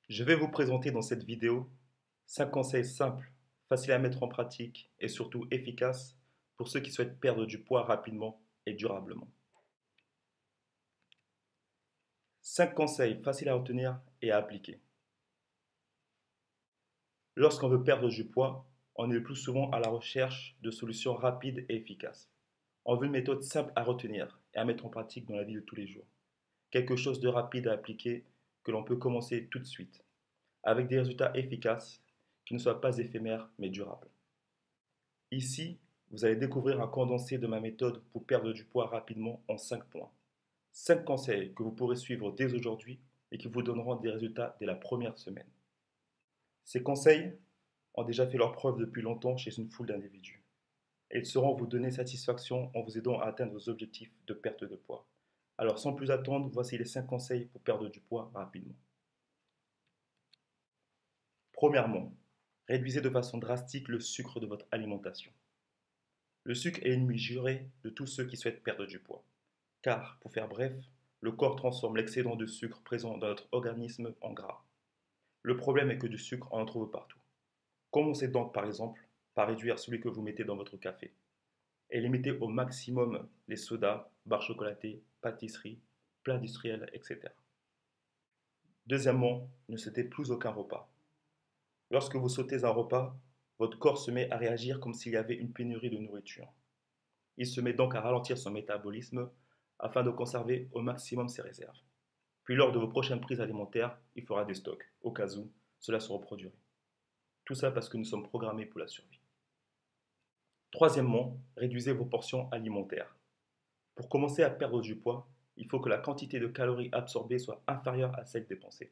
Je vais vous présenter dans cette vidéo 5 conseils simples, faciles à mettre en pratique et surtout efficaces pour ceux qui souhaitent perdre du poids rapidement et durablement. 5 conseils faciles à retenir et à appliquer. Lorsqu'on veut perdre du poids, on est le plus souvent à la recherche de solutions rapides et efficaces. On veut une méthode simple à retenir et à mettre en pratique dans la vie de tous les jours. Quelque chose de rapide à appliquer que l'on peut commencer tout de suite, avec des résultats efficaces qui ne soient pas éphémères mais durables. Ici, vous allez découvrir un condensé de ma méthode pour perdre du poids rapidement en 5 points. 5 conseils que vous pourrez suivre dès aujourd'hui et qui vous donneront des résultats dès la première semaine. Ces conseils ont déjà fait leur preuve depuis longtemps chez une foule d'individus. Et ils sauront vous donner satisfaction en vous aidant à atteindre vos objectifs de perte de poids. Alors sans plus attendre, voici les 5 conseils pour perdre du poids rapidement. Premièrement, réduisez de façon drastique le sucre de votre alimentation. Le sucre est l'ennemi juré de tous ceux qui souhaitent perdre du poids. Car, pour faire bref, le corps transforme l'excédent de sucre présent dans notre organisme en gras. Le problème est que du sucre, on en trouve partout. Commencez donc par exemple par réduire celui que vous mettez dans votre café. Et limitez au maximum les sodas, barres chocolatées, pâtisseries, plats industriels, etc. Deuxièmement, ne sautez plus aucun repas. Lorsque vous sautez un repas, votre corps se met à réagir comme s'il y avait une pénurie de nourriture. Il se met donc à ralentir son métabolisme afin de conserver au maximum ses réserves. Puis lors de vos prochaines prises alimentaires, il fera des stocks, au cas où cela se reproduirait. Tout ça parce que nous sommes programmés pour la survie. Troisièmement, réduisez vos portions alimentaires. Pour commencer à perdre du poids, il faut que la quantité de calories absorbées soit inférieure à celle dépensée.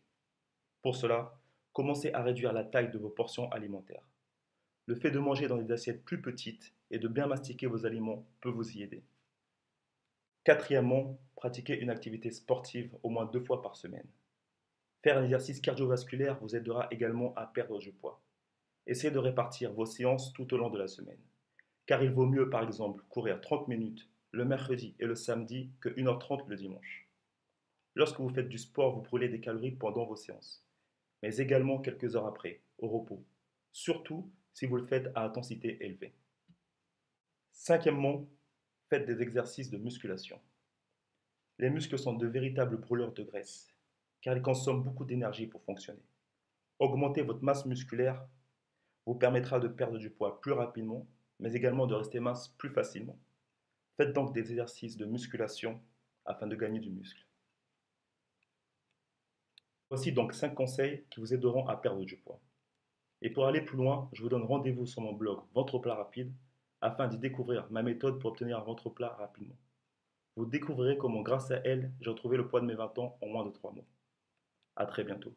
Pour cela, commencez à réduire la taille de vos portions alimentaires. Le fait de manger dans des assiettes plus petites et de bien mastiquer vos aliments peut vous y aider. Quatrièmement, pratiquez une activité sportive au moins 2 fois par semaine. Faire un exercice cardiovasculaire vous aidera également à perdre du poids. Essayez de répartir vos séances tout au long de la semaine. Car il vaut mieux par exemple courir 30 minutes le mercredi et le samedi que 1h30 le dimanche. Lorsque vous faites du sport, vous brûlez des calories pendant vos séances, mais également quelques heures après, au repos. Surtout si vous le faites à intensité élevée. Cinquièmement, faites des exercices de musculation. Les muscles sont de véritables brûleurs de graisse, car ils consomment beaucoup d'énergie pour fonctionner. Augmenter votre masse musculaire vous permettra de perdre du poids plus rapidement, mais également de rester mince plus facilement. Faites donc des exercices de musculation afin de gagner du muscle. Voici donc 5 conseils qui vous aideront à perdre du poids. Et pour aller plus loin, je vous donne rendez-vous sur mon blog Ventre plat rapide afin d'y découvrir ma méthode pour obtenir un ventre plat rapidement. Vous découvrirez comment grâce à elle, j'ai retrouvé le poids de mes 20 ans en moins de 3 mois. À très bientôt.